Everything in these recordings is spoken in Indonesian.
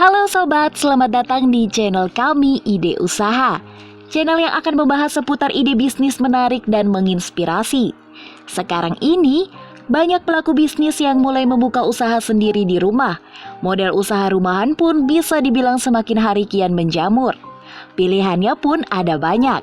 Halo sobat, selamat datang di channel kami Ide Usaha. Channel yang akan membahas seputar ide bisnis menarik dan menginspirasi. Sekarang ini, banyak pelaku bisnis yang mulai membuka usaha sendiri di rumah. Model usaha rumahan pun bisa dibilang semakin hari kian menjamur. Pilihannya pun ada banyak.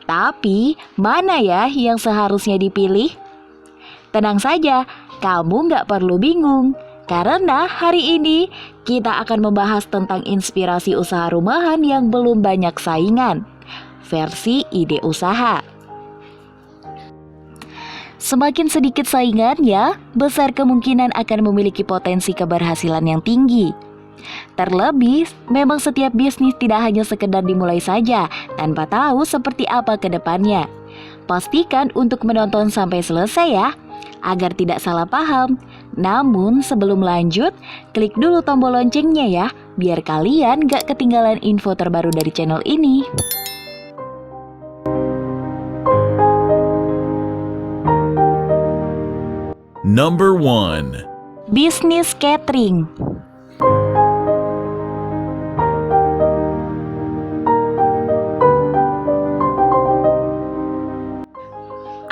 Tapi, mana ya yang seharusnya dipilih? Tenang saja, kamu nggak perlu bingung. Karena hari ini kita akan membahas tentang inspirasi usaha rumahan yang belum banyak saingan, versi ide usaha. Semakin sedikit saingannya, besar kemungkinan akan memiliki potensi keberhasilan yang tinggi. Terlebih, memang setiap bisnis tidak hanya sekedar dimulai saja tanpa tahu seperti apa ke depannya. Pastikan untuk menonton sampai selesai ya, agar tidak salah paham. Namun sebelum lanjut, klik dulu tombol loncengnya ya, biar kalian gak ketinggalan info terbaru dari channel ini. Number 1. Bisnis catering.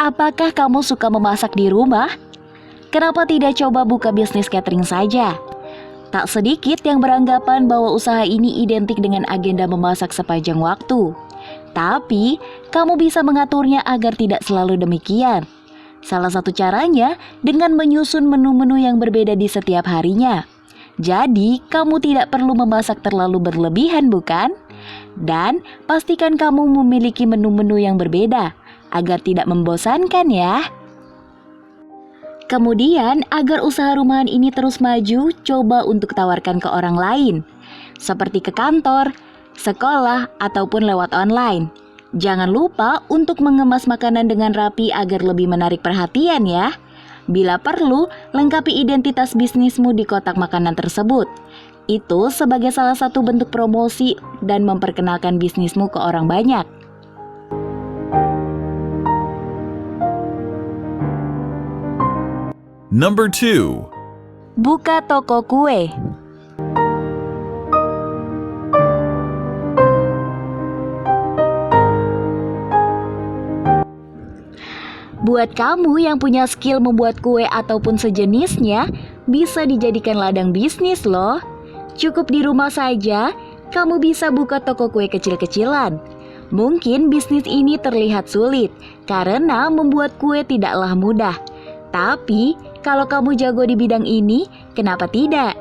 Apakah kamu suka memasak di rumah? Kenapa tidak coba buka bisnis catering saja? Tak sedikit yang beranggapan bahwa usaha ini identik dengan agenda memasak sepanjang waktu. Tapi, kamu bisa mengaturnya agar tidak selalu demikian. Salah satu caranya dengan menyusun menu-menu yang berbeda di setiap harinya. Jadi, kamu tidak perlu memasak terlalu berlebihan, bukan? Dan pastikan kamu memiliki menu-menu yang berbeda agar tidak membosankan ya. Kemudian, agar usaha rumahan ini terus maju, coba untuk tawarkan ke orang lain, seperti ke kantor, sekolah, ataupun lewat online. Jangan lupa untuk mengemas makanan dengan rapi agar lebih menarik perhatian ya. Bila perlu, lengkapi identitas bisnismu di kotak makanan tersebut. Itu sebagai salah satu bentuk promosi dan memperkenalkan bisnismu ke orang banyak. Number 2. Buka toko kue. Buat kamu yang punya skill membuat kue ataupun sejenisnya, bisa dijadikan ladang bisnis loh. Cukup di rumah saja, kamu bisa buka toko kue kecil-kecilan. Mungkin bisnis ini terlihat sulit, karena membuat kue tidaklah mudah. Tapi, kalau kamu jago di bidang ini, kenapa tidak?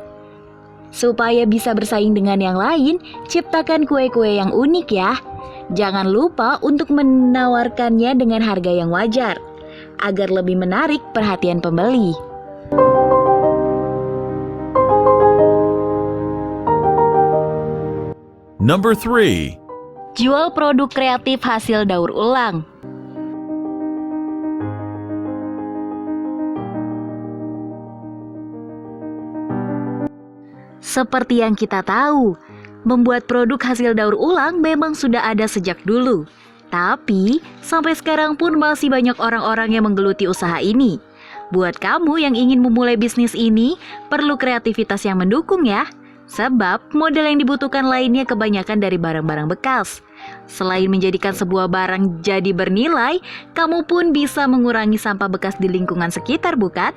Supaya bisa bersaing dengan yang lain, ciptakan kue-kue yang unik ya. Jangan lupa untuk menawarkannya dengan harga yang wajar, agar lebih menarik perhatian pembeli. Number 3. Jual produk kreatif hasil daur ulang. Seperti yang kita tahu, membuat produk hasil daur ulang memang sudah ada sejak dulu. Tapi, sampai sekarang pun masih banyak orang-orang yang menggeluti usaha ini. Buat kamu yang ingin memulai bisnis ini, perlu kreativitas yang mendukung ya. Sebab, model yang dibutuhkan lainnya kebanyakan dari barang-barang bekas. Selain menjadikan sebuah barang jadi bernilai, kamu pun bisa mengurangi sampah bekas di lingkungan sekitar, bukan?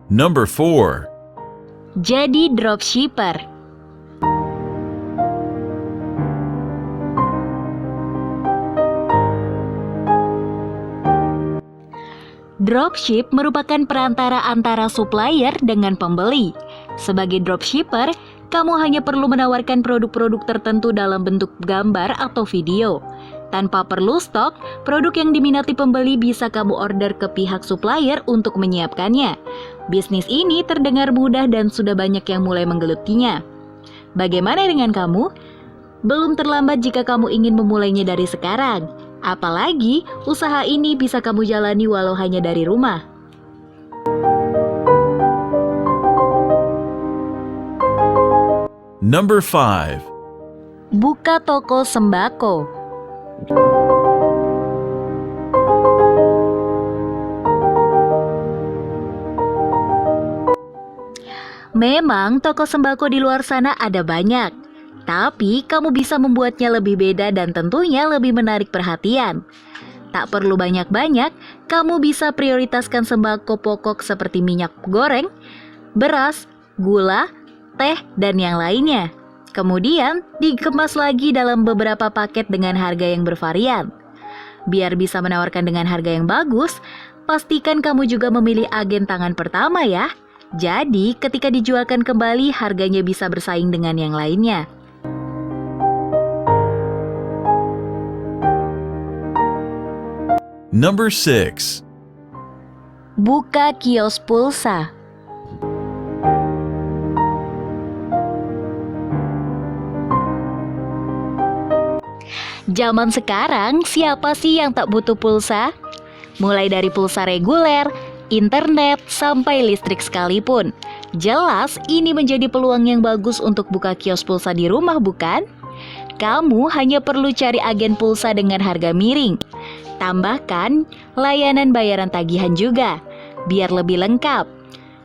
Number 4. Jadi dropshipper. Dropship merupakan perantara antara supplier dengan pembeli. Sebagai dropshipper, kamu hanya perlu menawarkan produk-produk tertentu dalam bentuk gambar atau video. Tanpa perlu stok, produk yang diminati pembeli bisa kamu order ke pihak supplier untuk menyiapkannya. Bisnis ini terdengar mudah dan sudah banyak yang mulai menggelutinya. Bagaimana dengan kamu? Belum terlambat jika kamu ingin memulainya dari sekarang. Apalagi, usaha ini bisa kamu jalani walau hanya dari rumah. Number 5. Buka toko sembako. Memang toko sembako di luar sana ada banyak, tapi kamu bisa membuatnya lebih beda dan tentunya lebih menarik perhatian. Tak perlu banyak-banyak, kamu bisa prioritaskan sembako pokok seperti minyak goreng, beras, gula, teh, dan yang lainnya. Kemudian dikemas lagi dalam beberapa paket dengan harga yang bervarian. Biar bisa menawarkan dengan harga yang bagus, pastikan kamu juga memilih agen tangan pertama ya. Jadi ketika dijualkan kembali harganya bisa bersaing dengan yang lainnya. Number 6. Buka kios pulsa. Zaman sekarang, siapa sih yang tak butuh pulsa? Mulai dari pulsa reguler, internet, sampai listrik sekalipun. Jelas ini menjadi peluang yang bagus untuk buka kios pulsa di rumah, bukan? Kamu hanya perlu cari agen pulsa dengan harga miring. Tambahkan layanan bayaran tagihan juga, biar lebih lengkap.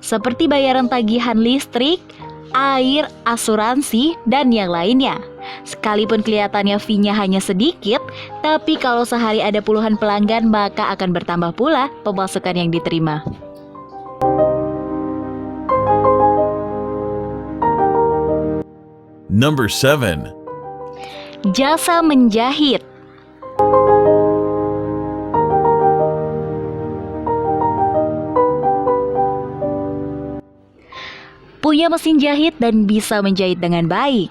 Seperti bayaran tagihan listrik, air, asuransi, dan yang lainnya. Sekalipun kelihatannya fee-nya hanya sedikit, tapi kalau sehari ada puluhan pelanggan maka akan bertambah pula pemasukan yang diterima. Number 7. Jasa menjahit. Punya mesin jahit dan bisa menjahit dengan baik.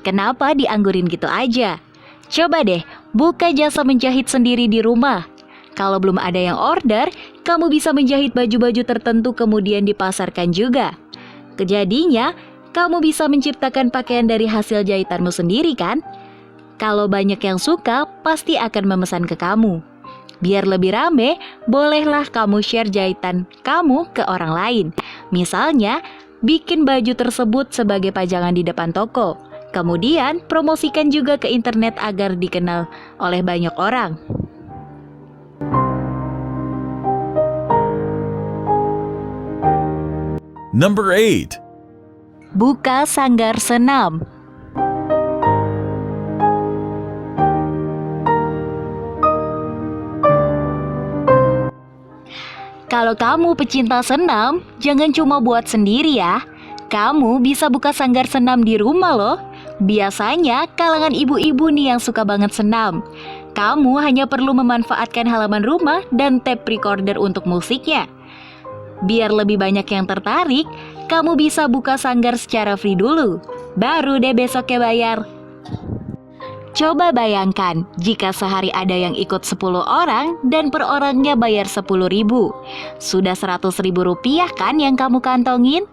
Kenapa dianggurin gitu aja? Coba deh, buka jasa menjahit sendiri di rumah. Kalau belum ada yang order, kamu bisa menjahit baju-baju tertentu kemudian dipasarkan juga. Kejadinya, kamu bisa menciptakan pakaian dari hasil jahitanmu sendiri kan? Kalau banyak yang suka, pasti akan memesan ke kamu. Biar lebih rame, bolehlah kamu share jahitan kamu ke orang lain. Misalnya, bikin baju tersebut sebagai pajangan di depan toko. Kemudian, promosikan juga ke internet agar dikenal oleh banyak orang. Number 8. Buka sanggar senam. Kalau kamu pecinta senam, jangan cuma buat sendiri ya. Kamu bisa buka sanggar senam di rumah loh. Biasanya kalangan ibu-ibu nih yang suka banget senam. Kamu hanya perlu memanfaatkan halaman rumah dan tape recorder untuk musiknya. Biar lebih banyak yang tertarik, kamu bisa buka sanggar secara free dulu. Baru deh besoknya bayar. Coba bayangkan, jika sehari ada yang ikut 10 orang dan per orangnya bayar 10.000. Sudah 100.000 rupiah kan yang kamu kantongin?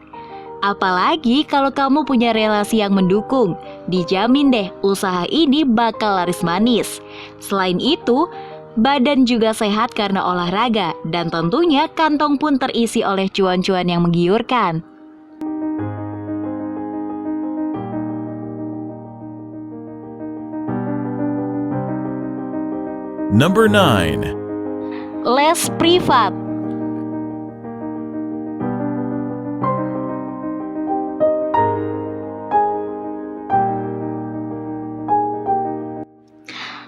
Apalagi kalau kamu punya relasi yang mendukung, dijamin deh usaha ini bakal laris manis. Selain itu, badan juga sehat karena olahraga dan tentunya kantong pun terisi oleh cuan-cuan yang menggiurkan. Number 9. Les privat.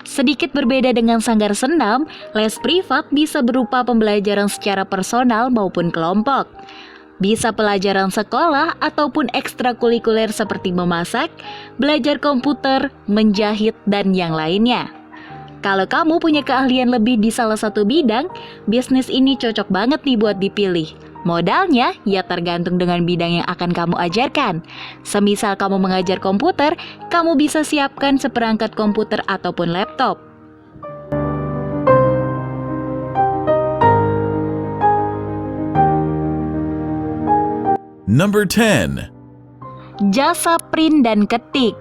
Sedikit berbeda dengan sanggar senam, les privat bisa berupa pembelajaran secara personal maupun kelompok. Bisa pelajaran sekolah ataupun ekstrakurikuler seperti memasak, belajar komputer, menjahit, dan yang lainnya. Kalau kamu punya keahlian lebih di salah satu bidang, bisnis ini cocok banget nih buat dipilih. Modalnya ya tergantung dengan bidang yang akan kamu ajarkan. Semisal kamu mengajar komputer, kamu bisa siapkan seperangkat komputer ataupun laptop. Number 10. Jasa print dan ketik.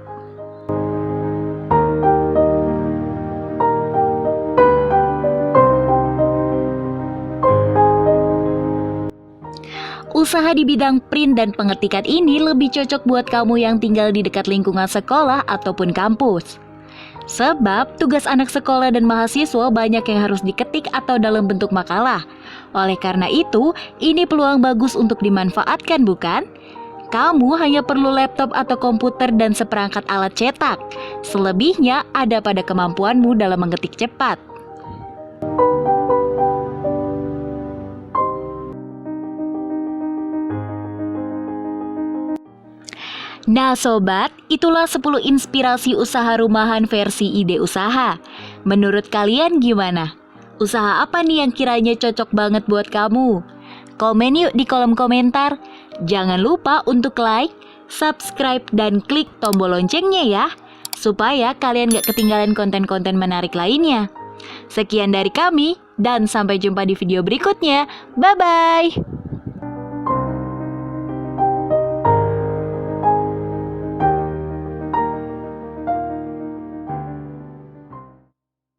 Usaha di bidang print dan pengetikan ini lebih cocok buat kamu yang tinggal di dekat lingkungan sekolah ataupun kampus. Sebab tugas anak sekolah dan mahasiswa banyak yang harus diketik atau dalam bentuk makalah. Oleh karena itu, ini peluang bagus untuk dimanfaatkan bukan? kamu hanya perlu laptop atau komputer dan seperangkat alat cetak. Selebihnya ada pada kemampuanmu dalam mengetik cepat. Nah sobat, itulah 10 inspirasi usaha rumahan versi Ide Usaha. Menurut kalian gimana? Usaha apa nih yang kiranya cocok banget buat kamu? Komen yuk di kolom komentar. Jangan lupa untuk like, subscribe, dan klik tombol loncengnya ya, supaya kalian gak ketinggalan konten-konten menarik lainnya. Sekian dari kami, dan sampai jumpa di video berikutnya. Bye-bye!